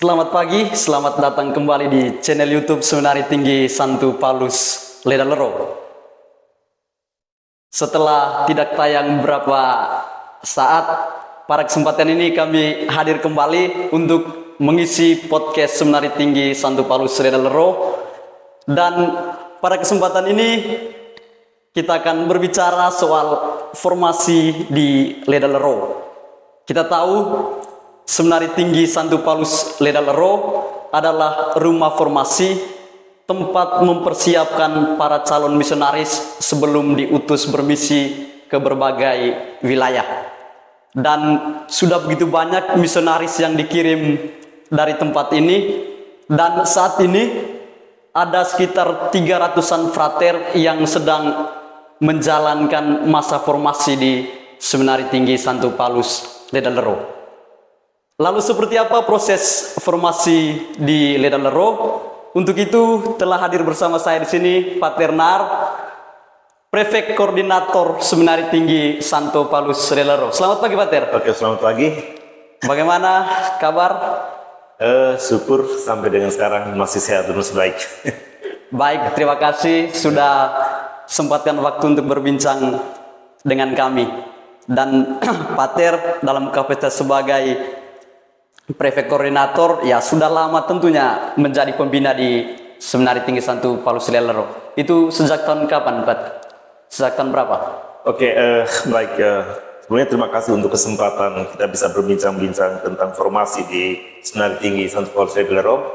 Selamat pagi, selamat datang kembali di channel YouTube Seminari Tinggi Santo Paulus Ledalero. Setelah tidak tayang beberapa saat, pada kesempatan ini kami hadir kembali untuk mengisi podcast Seminari Tinggi Santo Paulus Ledalero. Dan pada kesempatan ini kita akan berbicara soal formasi di Ledalero. Kita tahu Seminari Tinggi Santo Paulus Ledalero adalah rumah formasi, tempat mempersiapkan para calon misionaris sebelum diutus bermisi ke berbagai wilayah. Dan sudah begitu banyak misionaris yang dikirim dari tempat ini, dan saat ini ada sekitar 300-an frater yang sedang menjalankan masa formasi di Seminari Tinggi Santo Paulus Ledalero. Lalu seperti apa proses formasi di Ledalero? Untuk itu telah hadir bersama saya di sini Pater Nar, Prefek Koordinator Seminari Tinggi Santo Paulus Ledalero. Selamat pagi Pater. Oke, selamat pagi. Bagaimana kabar? Syukur sampai dengan sekarang masih sehat dan masih baik. Baik, terima kasih sudah sempatkan waktu untuk berbincang dengan kami. Dan Pater dalam kapasitas sebagai Prefek Koordinator, ya sudah lama tentunya menjadi pembina di Seminari Tinggi Santo Paulus Ledalero. Itu sejak tahun kapan, Pak? Sejak tahun berapa? Oke, baik. Sebenarnya terima kasih untuk kesempatan kita bisa berbincang-bincang tentang formasi di Seminari Tinggi Santo Paulus Ledalero.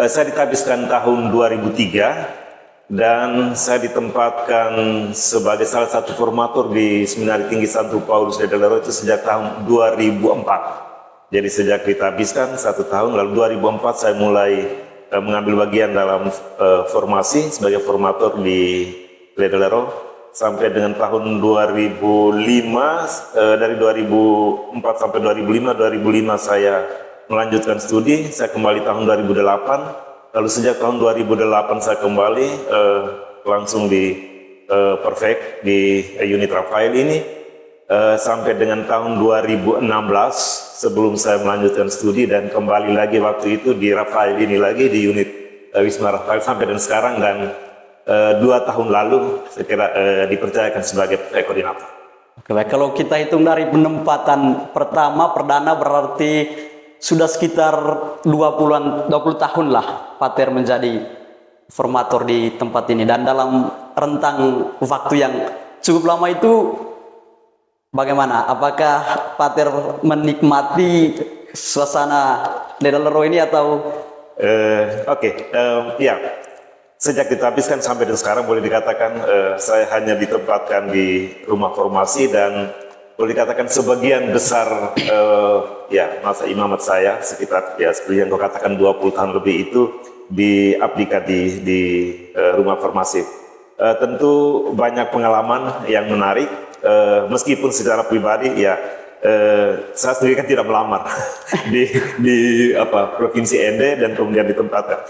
Saya ditabiskan tahun 2003 dan saya ditempatkan sebagai salah satu formator di Seminari Tinggi Santo Paulus Ledalero itu sejak tahun 2004. Jadi sejak ditabiskan 1 tahun, lalu 2004 saya mulai mengambil bagian dalam formasi sebagai formator di Ledalero sampai dengan tahun 2005. Dari 2004 sampai 2005 saya melanjutkan studi, saya kembali tahun 2008. Lalu sejak tahun 2008 saya kembali langsung di Perfect di unit Rafael ini. Sampai dengan tahun 2016 sebelum saya melanjutkan studi dan kembali lagi waktu itu di Rafael ini lagi di unit Wisma Rafael sampai dan sekarang, dan 2 tahun lalu saya kira dipercayakan sebagai koordinator. Oke, baik. Kalau kita hitung dari penempatan perdana berarti sudah sekitar 20 tahun lah Pater menjadi formator di tempat ini, dan dalam rentang waktu yang cukup lama itu bagaimana? Apakah Pater menikmati suasana Ledalero ini atau? Ya. Sejak ditabiskan sampai dan sekarang boleh dikatakan saya hanya ditempatkan di rumah formasi, dan boleh dikatakan sebagian besar masa imamat saya sekitar seperti yang kau katakan 20 tahun lebih itu diabdikan di rumah formasi. Tentu banyak pengalaman yang menarik. Meskipun secara pribadi saya sendiri kan tidak melamar di provinsi ND dan kemudian ditempatkan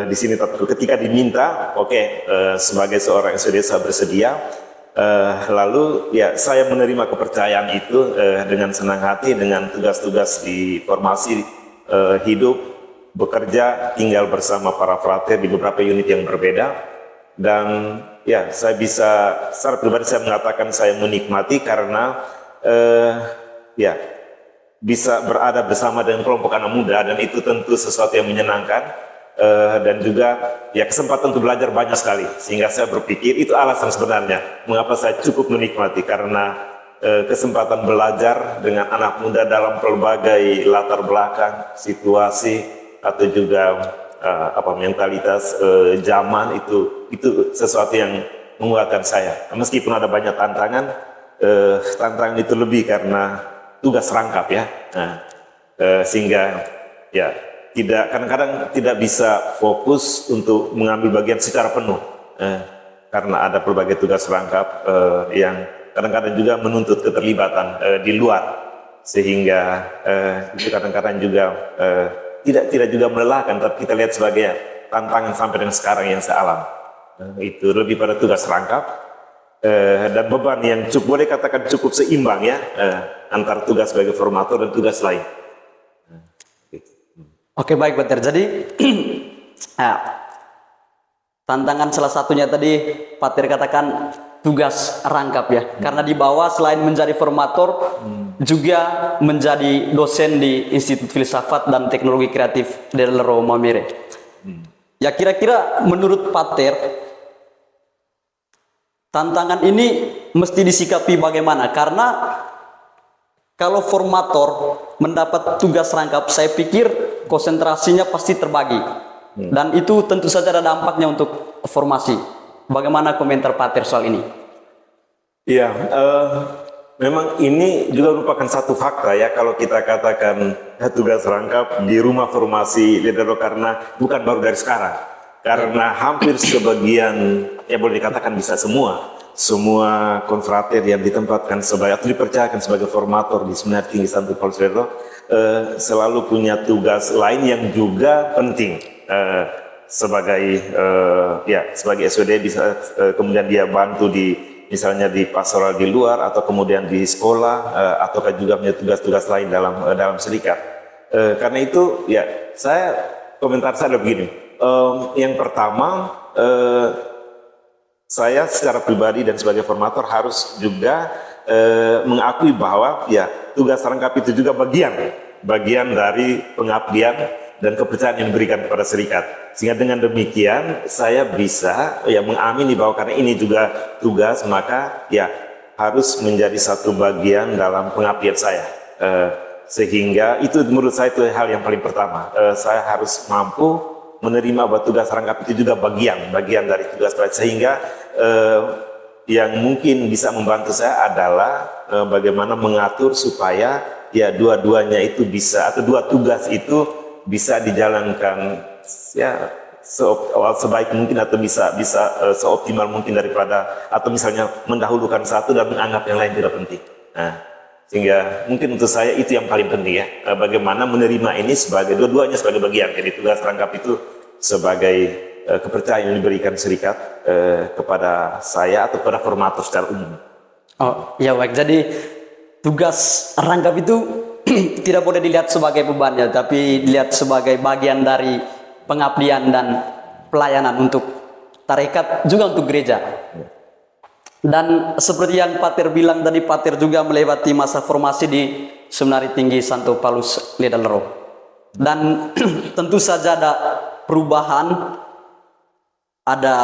di sini. Tapi ketika diminta, sebagai seorang SOD saya bersedia. Lalu saya menerima kepercayaan itu dengan senang hati, dengan tugas-tugas di formasi, hidup, bekerja, tinggal bersama para frater di beberapa unit yang berbeda. Dan saya bisa secara pribadi saya mengatakan saya menikmati karena bisa berada bersama dengan kelompok anak muda, dan itu tentu sesuatu yang menyenangkan, dan juga kesempatan untuk belajar banyak sekali, sehingga saya berpikir itu alasan sebenarnya mengapa saya cukup menikmati, karena kesempatan belajar dengan anak muda dalam berbagai latar belakang, situasi, atau juga mentalitas zaman itu sesuatu yang menguatkan saya. Meskipun ada banyak tantangan, tantangan itu lebih karena tugas rangkap sehingga kadang-kadang tidak bisa fokus untuk mengambil bagian secara penuh karena ada berbagai tugas rangkap yang kadang-kadang juga menuntut keterlibatan di luar, sehingga itu kadang-kadang juga tidak juga melelahkan, tapi kita lihat sebagai tantangan sampai dengan sekarang yang saya alami. Itu lebih pada tugas rangkap dan beban yang boleh katakan cukup seimbang antara tugas sebagai formator dan tugas lain. Oke, baik Pater. Jadi nah, tantangan salah satunya tadi Pater katakan tugas rangkap ya. Karena di bawah selain menjadi formator juga menjadi dosen di Institut Filsafat dan Teknologi Kreatif del Roma Mamere. Ya, kira-kira menurut Pater tantangan ini mesti disikapi bagaimana? Karena kalau formator mendapat tugas rangkap, saya pikir konsentrasinya pasti terbagi. Dan itu tentu saja ada dampaknya untuk formasi. Bagaimana komentar Pater soal ini? Iya, memang ini juga merupakan satu fakta ya kalau kita katakan tugas rangkap di rumah formasi Ledero, karena bukan baru dari sekarang. Karena hampir sebagian, ya boleh dikatakan bisa semua konfrater yang ditempatkan sebagai atau dipercayakan sebagai formator di Seminar Tinggi Santo Paulus Ledero selalu punya tugas lain yang juga penting. Sebagai sebagai SWD bisa kemudian dia bantu di misalnya di pastoral di luar atau kemudian di sekolah ataukah juga punya tugas-tugas lain dalam serikat. Karena itu ya komentar saya adalah begini. Yang pertama, saya secara pribadi dan sebagai formator harus juga mengakui bahwa ya tugas rangkap itu juga bagian dari pengabdian dan kepercayaan yang diberikan kepada serikat. Sehingga dengan demikian saya bisa ya mengamini bahwa karena ini juga tugas, maka ya harus menjadi satu bagian dalam pengabdian saya. Sehingga itu menurut saya itu hal yang paling pertama. Saya harus mampu menerima bahwa tugas rangkap itu juga bagian dari tugas saya. Sehingga yang mungkin bisa membantu saya adalah bagaimana mengatur supaya ya dua-duanya itu bisa, atau dua tugas itu bisa dijalankan ya sebaik mungkin atau bisa seoptimal mungkin daripada, atau misalnya mendahulukan satu dan menganggap yang lain tidak penting. Nah, sehingga mungkin untuk saya itu yang paling penting ya, bagaimana menerima ini sebagai dua-duanya sebagai bagian. Jadi tugas rangkap itu sebagai kepercayaan yang diberikan serikat kepada saya atau kepada formator secara umum. Oh ya, baik. Jadi tugas rangkap itu tidak boleh dilihat sebagai bebannya, tapi dilihat sebagai bagian dari pengabdian dan pelayanan untuk tarekat, juga untuk gereja. Dan seperti yang Pater bilang tadi, Pater juga melewati masa formasi di Seminari Tinggi Santo Paulus Ledero. Dan tentu saja ada perubahan, ada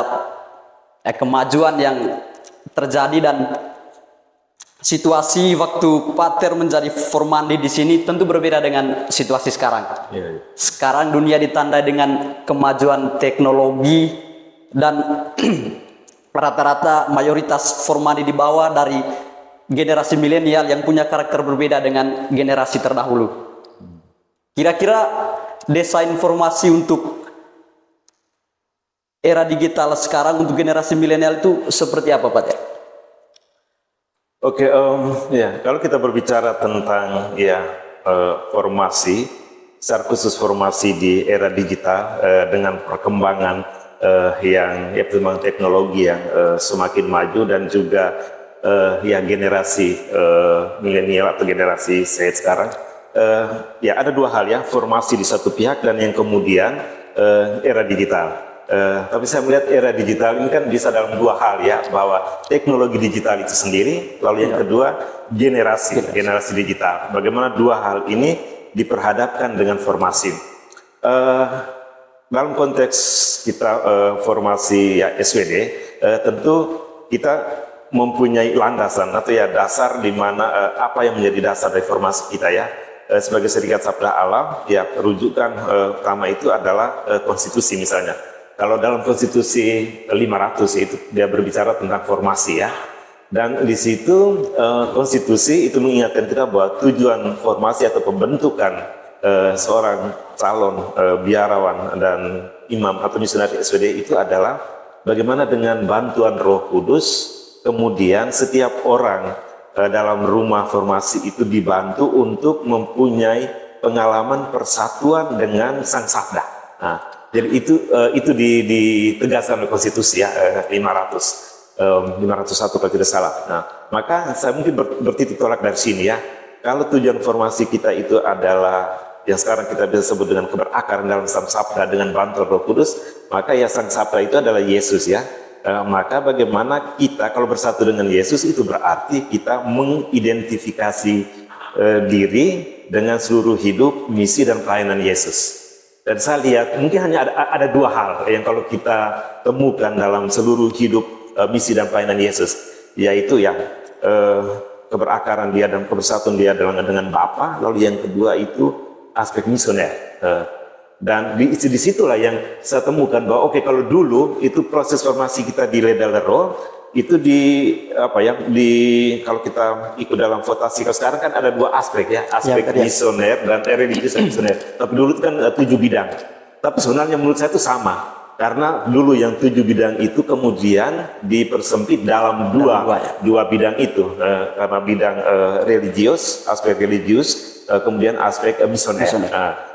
kemajuan yang terjadi, dan situasi waktu Pater menjadi formandi di sini tentu berbeda dengan situasi sekarang. Sekarang dunia ditandai dengan kemajuan teknologi dan rata-rata mayoritas formandi di bawah dari generasi milenial yang punya karakter berbeda dengan generasi terdahulu. Kira-kira desain formasi untuk era digital sekarang untuk generasi milenial itu seperti apa, Pater? Oke, ya kalau kita berbicara tentang formasi, secara khusus formasi di era digital dengan perkembangan perkembangan teknologi yang semakin maju, dan juga generasi milenial atau generasi saya sekarang, ada dua hal ya, formasi di satu pihak dan yang kemudian era digital. Tapi saya melihat era digital ini kan bisa dalam dua hal ya, bahwa teknologi digital itu sendiri, lalu yang kedua generasi digital. Bagaimana dua hal ini diperhadapkan dengan formasi. Dalam konteks kita formasi SWD, tentu kita mempunyai landasan atau dasar di mana apa yang menjadi dasar dari formasi kita ya. Sebagai Serikat Sabda Alam, rujukan utama itu adalah konstitusi misalnya. Kalau dalam konstitusi 500 itu dia berbicara tentang formasi ya. Dan di situ konstitusi itu mengingatkan kita bahwa tujuan formasi atau pembentukan seorang calon biarawan dan imam atau misionari SWD itu adalah bagaimana dengan bantuan Roh Kudus kemudian setiap orang dalam rumah formasi itu dibantu untuk mempunyai pengalaman persatuan dengan Sang Sabda. Nah, jadi itu ditegaskan oleh konstitusi ya 501 kalau tidak salah. Nah, maka saya mungkin bertitik tolak dari sini ya. Kalau tujuan formasi kita itu adalah yang sekarang kita bisa sebut dengan keberakaran dalam Sang Sabda dengan bantuan Roh Kudus, maka ya Sang Sabda itu adalah Yesus ya. Maka bagaimana kita kalau bersatu dengan Yesus itu berarti kita mengidentifikasi diri dengan seluruh hidup, misi dan pelayanan Yesus. Dan saya lihat mungkin hanya ada dua hal yang kalau kita temukan dalam seluruh hidup, misi dan pelayanan Yesus, yaitu yang keberakaran dia dan kebersatuan dia dengan Bapa, lalu yang kedua itu aspek misioner. Dan disitulah yang saya temukan bahwa oke, kalau dulu itu proses formasi kita di Ledalero itu kalau kita ikut dalam votasi, kalau sekarang kan ada dua aspek ya, aspek misioner dan religius dan misioner. Tapi dulu itu kan 7 bidang. Tapi sebenarnya menurut saya itu sama. Karena dulu yang 7 bidang itu kemudian dipersempit dalam dua bidang itu. Karena bidang religius, aspek religius, kemudian aspek misioner.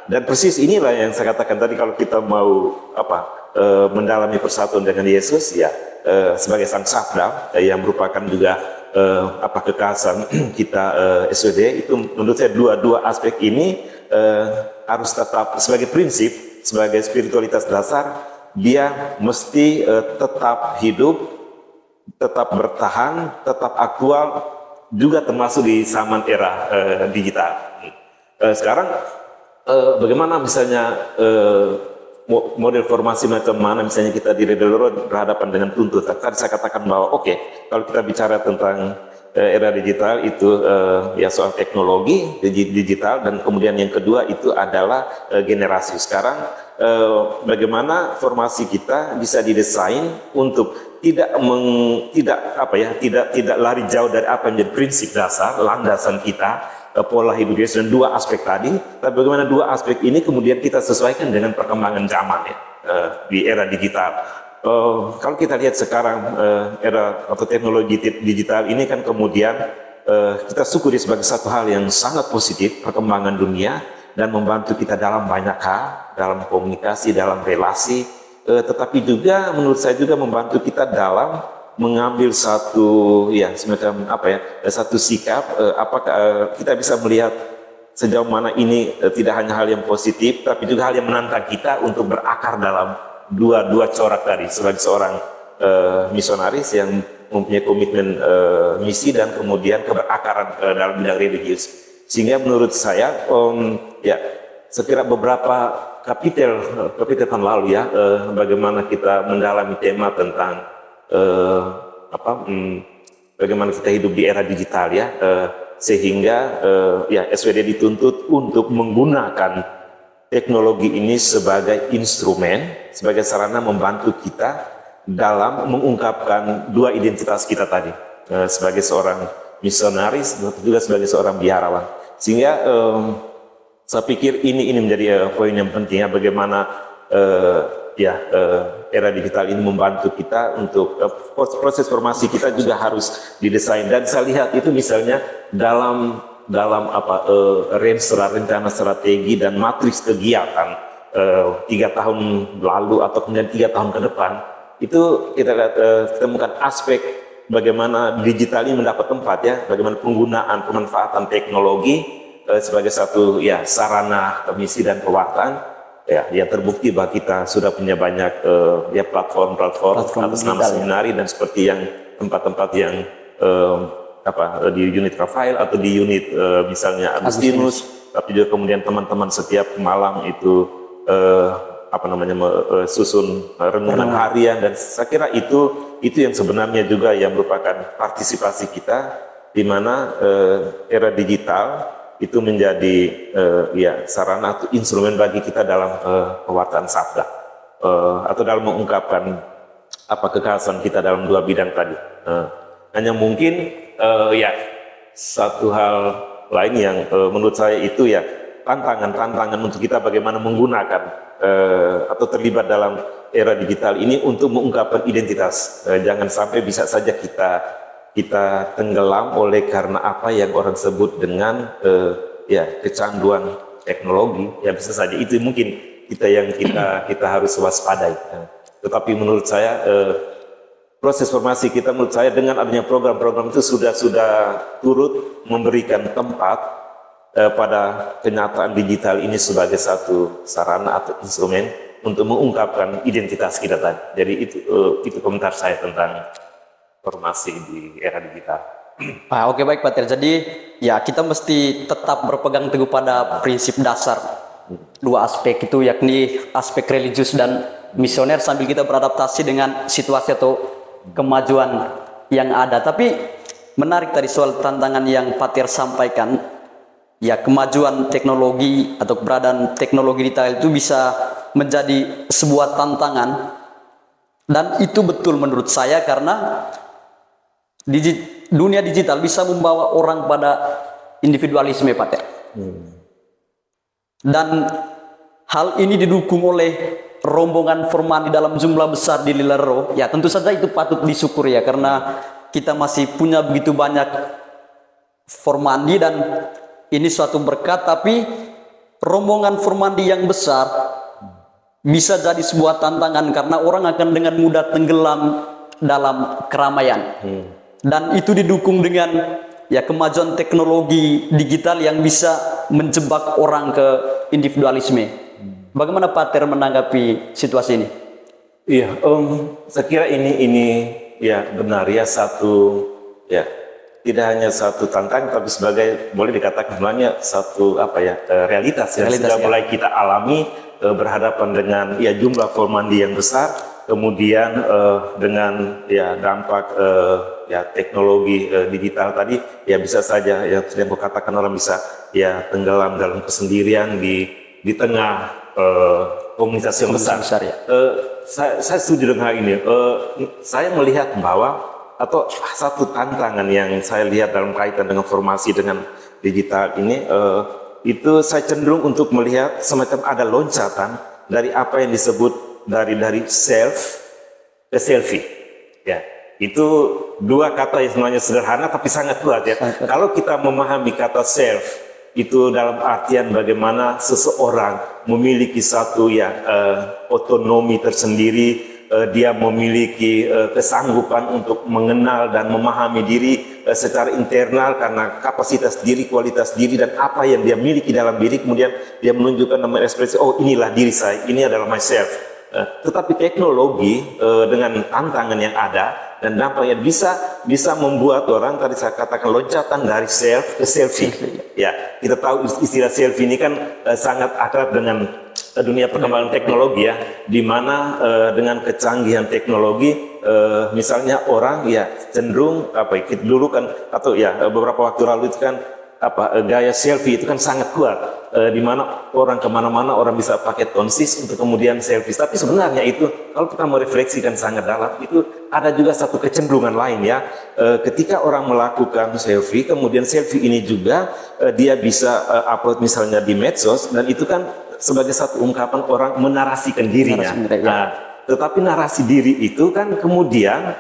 Dan persis inilah yang saya katakan tadi, kalau kita mau mendalami persatuan dengan Yesus ya, sebagai Sang Sabda yang merupakan juga kekhasan kita SWD, itu menurut saya dua aspek ini harus tetap sebagai prinsip, sebagai spiritualitas dasar, dia mesti tetap hidup, tetap bertahan, tetap aktual, juga termasuk di zaman era digital. Sekarang bagaimana misalnya model formasi macam mana misalnya kita di Ledalero berhadapan dengan tuntutan. Tadi saya katakan bahwa kalau kita bicara tentang era digital itu ya soal teknologi digital, dan kemudian yang kedua itu adalah generasi. Sekarang bagaimana formasi kita bisa didesain untuk tidak lari jauh dari apa yang menjadi prinsip dasar landasan kita, pola hidup Yesus, dan dua aspek tadi. Tapi bagaimana dua aspek ini kemudian kita sesuaikan dengan perkembangan zaman ya, di era digital. Kalau kita lihat sekarang era atau teknologi digital ini kan kemudian kita syukuri sebagai satu hal yang sangat positif, perkembangan dunia, dan membantu kita dalam banyak hal, dalam komunikasi, dalam relasi, tetapi juga menurut saya juga membantu kita dalam mengambil satu semacam satu sikap, apakah kita bisa melihat sejauh mana ini tidak hanya hal yang positif, tapi juga hal yang menantang kita untuk berakar dalam dua corak tadi, sebagai seorang misionaris yang mempunyai komitmen misi dan kemudian keberakaran dalam bidang religius. Sehingga menurut saya sekira beberapa kapitel tahun lalu ya, bagaimana kita mendalami tema tentang bagaimana kita hidup di era digital ya, sehingga SWD dituntut untuk menggunakan teknologi ini sebagai instrumen, sebagai sarana membantu kita dalam mengungkapkan dua identitas kita tadi, sebagai seorang misionaris dan juga sebagai seorang biarawan. Sehingga saya pikir ini menjadi poin yang penting ya, bagaimana era digital ini membantu kita untuk proses formasi kita juga harus didesain. Dan saya lihat itu misalnya dalam rencana strategi dan matriks kegiatan 3 tahun lalu atau kemudian 3 tahun ke depan, itu kita lihat temukan aspek bagaimana digital ini mendapat tempat ya, bagaimana penggunaan pemanfaatan teknologi sebagai satu sarana misi dan pewartaan. Ya terbukti bahwa kita sudah punya banyak platform atas nama seminari, dan seperti yang tempat-tempat yang di unit Rafael atau di unit misalnya Agustinus, tapi juga kemudian teman-teman setiap malam itu susun renungan harian, dan saya kira itu yang sebenarnya juga yang merupakan partisipasi kita, di mana era digital itu menjadi sarana atau instrumen bagi kita dalam pewartaan sabda, atau dalam mengungkapkan kekhasan kita dalam dua bidang tadi. Hanya mungkin satu hal lain yang menurut saya itu tantangan untuk kita bagaimana menggunakan atau terlibat dalam era digital ini untuk mengungkapkan identitas. Jangan sampai bisa saja kita tenggelam oleh karena apa yang orang sebut dengan kecanduan teknologi. Ya bisa saja itu mungkin kita harus waspadai. Tetapi menurut saya proses formasi kita menurut saya dengan adanya program-program itu sudah turut memberikan tempat pada kenyataan digital ini sebagai satu sarana atau instrumen untuk mengungkapkan identitas kita tadi. Jadi itu komentar saya tentang informasi di era digital. Oke, baik Pak Ter. Jadi ya kita mesti tetap berpegang teguh pada prinsip dasar dua aspek itu, yakni aspek religius dan misioner, sambil kita beradaptasi dengan situasi atau kemajuan yang ada. Tapi menarik tadi soal tantangan yang Pak Ter sampaikan. Ya, kemajuan teknologi atau keberadaan teknologi digital itu bisa menjadi sebuah tantangan, dan itu betul menurut saya karena dunia digital bisa membawa orang pada individualisme, Pak Ter. Dan hal ini didukung oleh rombongan Formandi dalam jumlah besar di Lilero. Ya, tentu saja itu patut disyukuri ya, karena kita masih punya begitu banyak Formandi dan ini suatu berkat. Tapi rombongan Formandi yang besar bisa jadi sebuah tantangan karena orang akan dengan mudah tenggelam dalam keramaian. Dan itu didukung dengan ya kemajuan teknologi digital yang bisa menjebak orang ke individualisme. Bagaimana Pak Ter menanggapi situasi ini? Iya, saya kira ini ya benar ya, satu ya tidak hanya satu tantangan, tapi sebagai boleh dikatakan sebenarnya satu realitas yang sudah mulai kita alami, berhadapan dengan ya jumlah Formandi yang besar, kemudian dengan ya dampak ya teknologi digital tadi, ya bisa saja ya sudah katakan orang bisa ya tenggelam dalam kesendirian di tengah komunitas yang besar. Ya. Saya setuju dengan hal ini. Saya melihat bahwa atau satu tantangan yang saya lihat dalam kaitan dengan formasi dengan digital ini, itu saya cenderung untuk melihat semacam ada loncatan dari apa yang disebut dari self ke selfie. Ya, itu dua kata yang sebenarnya sederhana tapi sangat kuat ya. Kalau kita memahami kata self itu dalam artian bagaimana seseorang memiliki satu ya otonomi tersendiri, dia memiliki kesanggupan untuk mengenal dan memahami diri secara internal karena kapasitas diri, kualitas diri, dan apa yang dia miliki dalam diri, kemudian dia menunjukkan nama ekspresi, oh inilah diri saya, ini adalah myself. Tetapi teknologi dengan tantangan yang ada dan dampaknya bisa membuat orang, tadi saya katakan, loncatan dari self ke selfie. Ya, kita tahu istilah selfie ini kan sangat akrab dengan dunia perkembangan teknologi ya, di mana dengan kecanggihan teknologi, misalnya orang ya cenderung dulu kan, atau ya beberapa waktu lalu itu kan gaya selfie itu kan sangat kuat, di mana orang kemana-mana orang bisa pakai tonsis untuk kemudian selfie. Tapi sebenarnya itu kalau kita merefleksikan sangat dalam, itu ada juga satu kecenderungan lain ya, ketika orang melakukan selfie, kemudian selfie ini juga dia bisa upload misalnya di medsos, dan itu kan sebagai satu ungkapan orang menarasikan dirinya. Tetapi narasi diri itu kan kemudian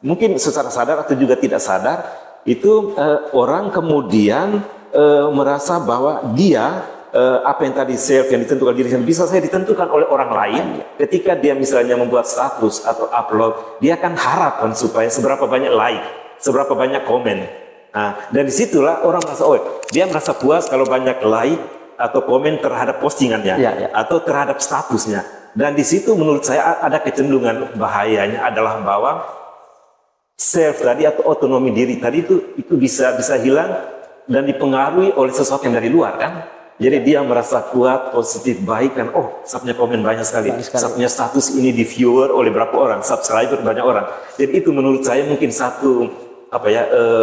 mungkin secara sadar atau juga tidak sadar, itu orang kemudian merasa bahwa dia apa yang tadi self yang ditentukan dirinya bisa saya ditentukan oleh orang lain. Ketika dia misalnya membuat status atau upload, dia akan harapkan supaya seberapa banyak like, seberapa banyak komen. Nah, dan disitulah orang merasa, dia merasa puas kalau banyak like atau komen terhadap postingannya, atau terhadap statusnya. Dan di situ menurut saya ada kecenderungan bahayanya adalah bahwa self tadi atau otonomi diri tadi itu bisa hilang dan dipengaruhi oleh sesuatu yang dari luar kan. Jadi dia merasa kuat, positif, baik kan. Saya punya komen banyak sekali. Saya punya status ini di viewer oleh berapa orang, subscriber banyak orang. Jadi itu menurut saya mungkin satu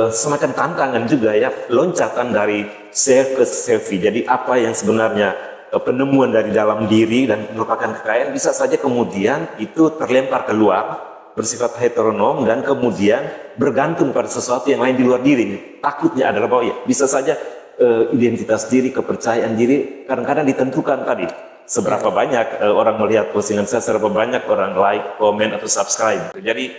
semacam tantangan juga ya, loncatan dari self ke selfie. Jadi apa yang sebenarnya penemuan dari dalam diri dan merupakan kekayaan bisa saja kemudian itu terlempar keluar, bersifat heteronom, dan kemudian bergantung pada sesuatu yang lain di luar diri. Takutnya adalah bahwa ya bisa saja identitas diri, kepercayaan diri kadang-kadang ditentukan tadi seberapa banyak orang melihat postingan saya, seberapa banyak orang like, komen, atau subscribe. Jadi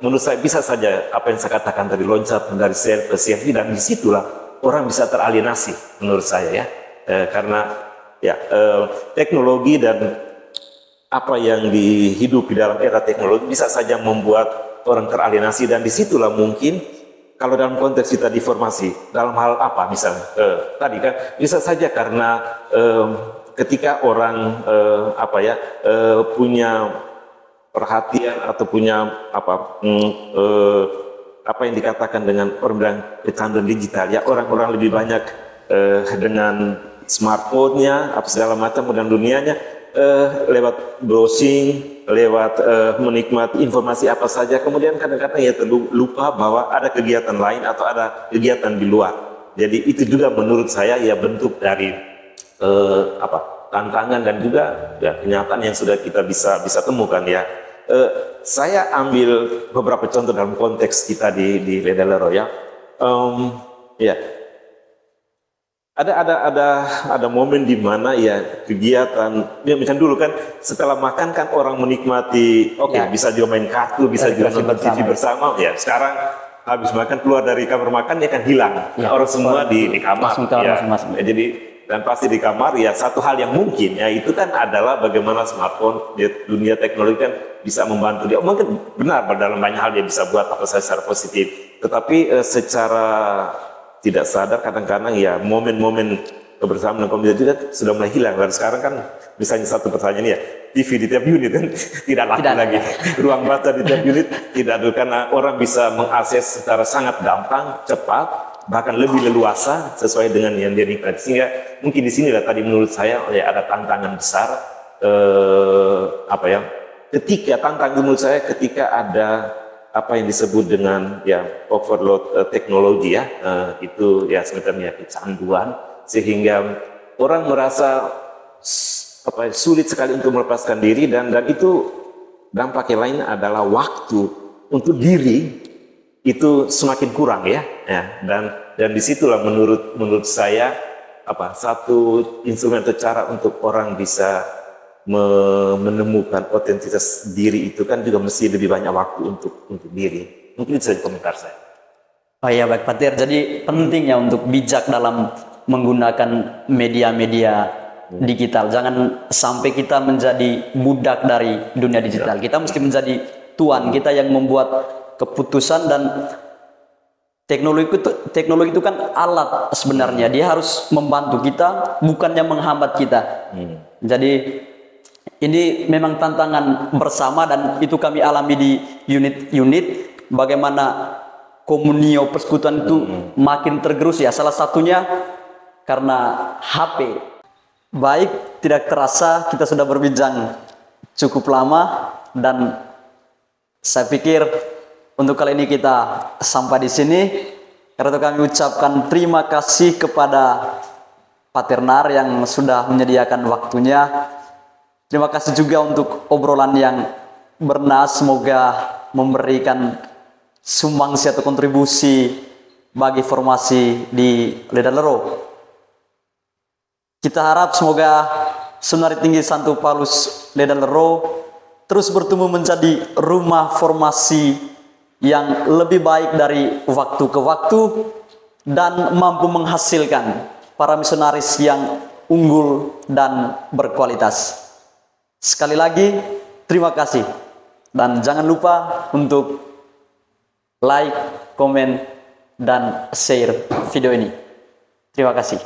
menurut saya bisa saja apa yang saya katakan tadi, loncatan dari self ke selfie, dan disitulah orang bisa teralienasi menurut saya ya, karena ya teknologi dan apa yang dihidupi dalam era teknologi bisa saja membuat orang teralienasi, dan disitulah mungkin kalau dalam konteks kita di formasi, dalam hal apa misalnya? Tadi kan bisa saja karena ketika orang punya perhatian atau punya apa yang dikatakan dengan orang bilang kecanduan digital, ya orang-orang lebih banyak dengan smartphone-nya apa segala macam dan dunianya, lewat browsing, lewat menikmati informasi apa saja, kemudian kadang-kadang ya lupa bahwa ada kegiatan lain atau ada kegiatan di luar. Jadi itu juga menurut saya ya bentuk dari tantangan dan juga ya, kenyataan yang sudah kita bisa temukan ya. Saya ambil beberapa contoh dalam konteks kita di Ledalero ya. Ya. Ada momen di mana ya kegiatan, ya misalnya dulu kan setelah makan kan orang menikmati, bisa juga main kartu, bisa juga nonton TV bersama. Ya sekarang habis makan keluar dari kamar makan ya kan hilang. Ya, orang semua di kamar. Ya. Jadi dan pasti di kamar ya satu hal yang mungkin ya itu kan adalah bagaimana smartphone di dunia teknologi kan bisa membantu dia. Mungkin benar dalam banyak hal dia bisa buat apa saja secara positif. Tetapi secara tidak sadar kadang-kadang ya momen-momen kebersamaan dan komunitas juga sudah mulai hilang. Dan sekarang kan misalnya satu pertanyaan ya, TV di tiap unit kan tidak laku lagi. Ruang baca di tiap unit tidak ada karena orang bisa mengakses secara sangat gampang, cepat, bahkan lebih leluasa sesuai dengan yang dia nikmati. Sehingga mungkin di sinilah tadi menurut saya ya ada tantangan besar ketika menurut saya ketika ada apa yang disebut dengan ya overload teknologi ya, itu ya semacam ya kecanduan sehingga orang merasa sulit sekali untuk melepaskan diri dan itu dampak yang lain adalah waktu untuk diri itu semakin kurang ya dan disitulah menurut saya satu instrumen atau cara untuk orang bisa menemukan otentitas diri itu kan juga mesti lebih banyak waktu untuk diri. Mungkin itu saja komentar saya. Oh iya baik Pak Tir, jadi pentingnya untuk bijak dalam menggunakan media-media digital. Jangan sampai kita menjadi budak dari dunia digital. Kita mesti menjadi tuan, kita yang membuat keputusan. Dan teknologi itu kan alat sebenarnya, dia harus membantu kita, bukannya menghambat kita. Jadi ini memang tantangan bersama dan itu kami alami di unit-unit bagaimana komunio persekutuan itu makin tergerus ya. Salah satunya karena HP. Baik, tidak terasa kita sudah berbincang cukup lama dan saya pikir untuk kali ini kita sampai di sini. Karena itu kami ucapkan terima kasih kepada Pak Ternar yang sudah menyediakan waktunya. Terima kasih juga untuk obrolan yang bernas, semoga memberikan sumbangsi atau kontribusi bagi formasi di Ledalero. Kita harap semoga Seminari Tinggi Santo Paulus Ledalero terus bertumbuh menjadi rumah formasi yang lebih baik dari waktu ke waktu dan mampu menghasilkan para misionaris yang unggul dan berkualitas. Sekali lagi, terima kasih. Dan jangan lupa untuk like, komen, dan share video ini. Terima kasih.